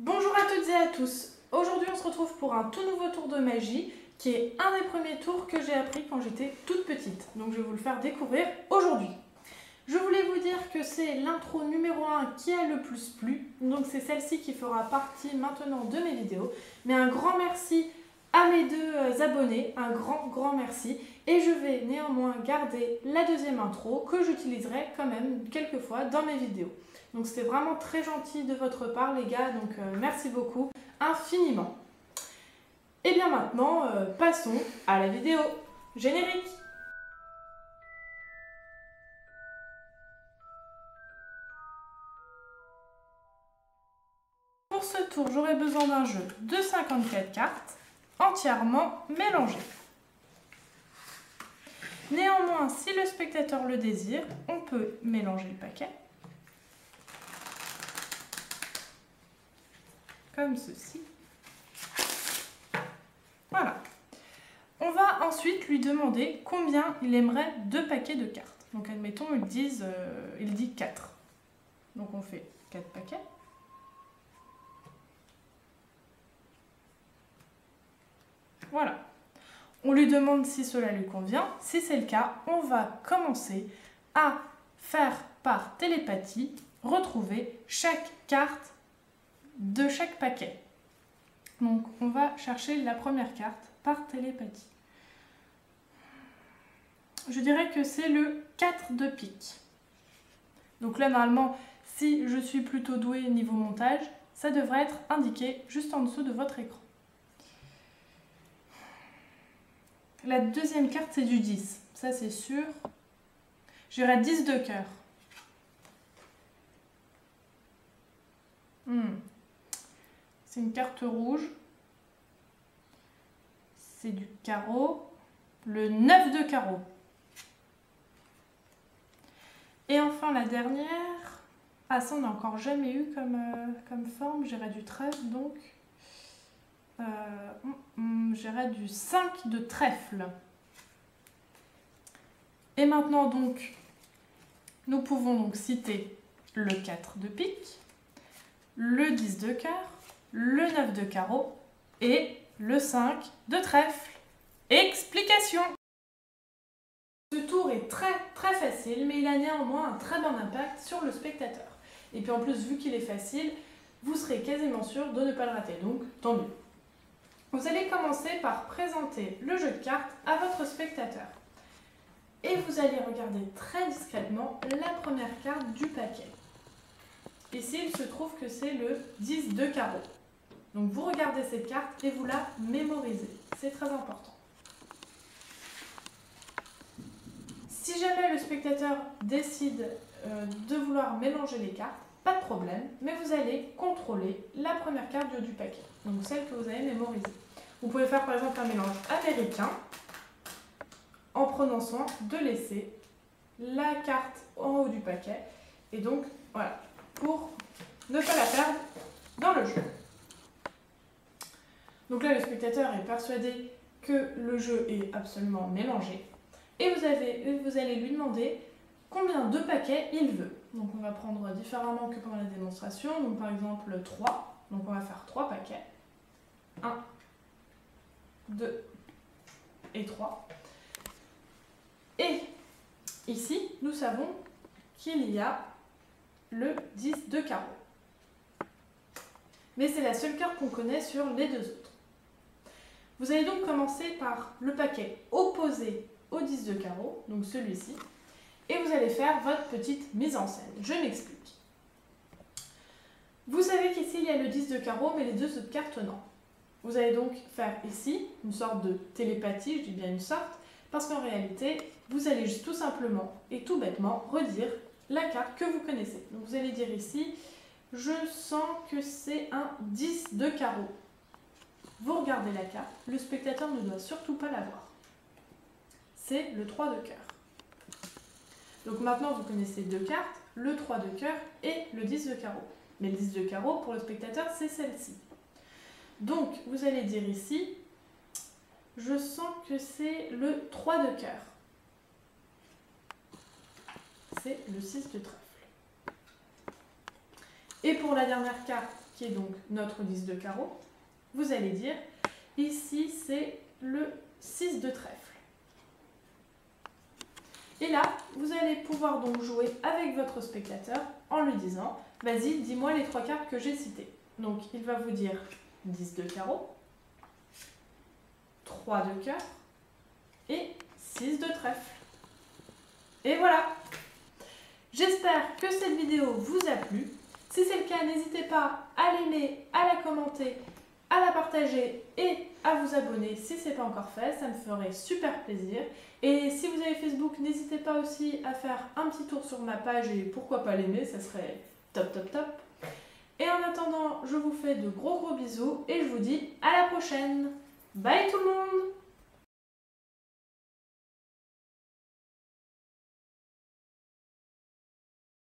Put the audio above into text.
Bonjour à toutes et à tous. Aujourd'hui on se retrouve pour un tout nouveau tour de magie qui est un des premiers tours que j'ai appris quand j'étais toute petite. Donc je vais vous le faire découvrir aujourd'hui. Je voulais vous dire que c'est l'intro numéro 1 qui a le plus plu. Donc c'est celle-ci qui fera partie maintenant de mes vidéos. Mais un grand merci à mes deux abonnés, un grand merci. Et je vais néanmoins garder la deuxième intro que j'utiliserai quand même quelques fois dans mes vidéos. Donc c'était vraiment très gentil de votre part les gars, donc merci beaucoup infiniment. Et bien maintenant, passons à la vidéo. Générique! Pour ce tour, j'aurai besoin d'un jeu de 54 cartes, entièrement mélangées. Néanmoins, si le spectateur le désire, on peut mélanger le paquet. Comme ceci. Voilà. On va ensuite lui demander combien il aimerait de paquets de cartes. Donc admettons, il dit 4. Donc on fait 4 paquets. Voilà. On lui demande si cela lui convient. Si c'est le cas, on va commencer à faire par télépathie retrouver chaque carte de chaque paquet. Donc on va chercher la première carte par télépathie. Je dirais que c'est le 4 de pique. Donc là normalement, si je suis plutôt douée niveau montage, ça devrait être indiqué juste en dessous de votre écran. La deuxième carte c'est du 10, ça c'est sûr. J'irai 10 de cœur. C'est une carte rouge. C'est du carreau. Le 9 de carreau. Et enfin la dernière. Ah ça on n'a encore jamais eu comme forme. J'irai du trèfle donc. J'irai du 5 de trèfle. Et maintenant donc, nous pouvons donc citer le 4 de pique, le 10 de cœur, le 9 de carreau et le 5 de trèfle. Explication! Ce tour est très facile, mais il a néanmoins un très bon impact sur le spectateur. Et puis en plus, vu qu'il est facile, vous serez quasiment sûr de ne pas le rater, donc tant mieux. Vous allez commencer par présenter le jeu de cartes à votre spectateur. Et vous allez regarder très discrètement la première carte du paquet. Ici, il se trouve que c'est le 10 de carreau. Donc vous regardez cette carte et vous la mémorisez. C'est très important. Si jamais le spectateur décide de vouloir mélanger les cartes, pas de problème, mais vous allez contrôler la première carte du paquet, donc celle que vous avez mémorisée. Vous pouvez faire par exemple un mélange américain en prenant soin de laisser la carte en haut du paquet, et donc voilà, pour ne pas la perdre dans le jeu. Donc là, le spectateur est persuadé que le jeu est absolument mélangé, et vous allez lui demander combien de paquets il veut. Donc on va prendre différemment que pendant la démonstration. Donc par exemple 3. Donc on va faire 3 paquets. 1, 2 et 3. Et ici, nous savons qu'il y a le 10 de carreau. Mais c'est la seule carte qu'on connaît sur les deux autres. Vous allez donc commencer par le paquet opposé au 10 de carreau, donc celui-ci. Et vous allez faire votre petite mise en scène. Je m'explique. Vous savez qu'ici, il y a le 10 de carreau, mais les deux autres cartes, non. Vous allez donc faire ici une sorte de télépathie, je dis bien une sorte, parce qu'en réalité, vous allez juste tout simplement et tout bêtement redire la carte que vous connaissez. Donc vous allez dire ici, je sens que c'est un 10 de carreau. Vous regardez la carte, le spectateur ne doit surtout pas la voir. C'est le 3 de cœur. Donc maintenant, vous connaissez deux cartes, le 3 de cœur et le 10 de carreau. Mais le 10 de carreau, pour le spectateur, c'est celle-ci. Donc, vous allez dire ici, je sens que c'est le 3 de cœur. C'est le 6 de trèfle. Et pour la dernière carte, qui qui est donc notre 10 de carreau, vous allez dire, ici c'est le 6 de trèfle. Et là, vous allez pouvoir donc jouer avec votre spectateur en lui disant, vas-y, dis-moi les 3 cartes que j'ai citées. Donc, il va vous dire 10 de carreau, 3 de cœur et 6 de trèfle. Et voilà! J'espère que cette vidéo vous a plu. Si c'est le cas, n'hésitez pas à l'aimer, à la commenter, à la partager et à vous abonner si ce n'est pas encore fait, ça me ferait super plaisir. Et si vous avez Facebook, n'hésitez pas aussi à faire un petit tour sur ma page et pourquoi pas l'aimer, ça serait top top top. Et en attendant, je vous fais de gros bisous et je vous dis à la prochaine. Bye tout le monde!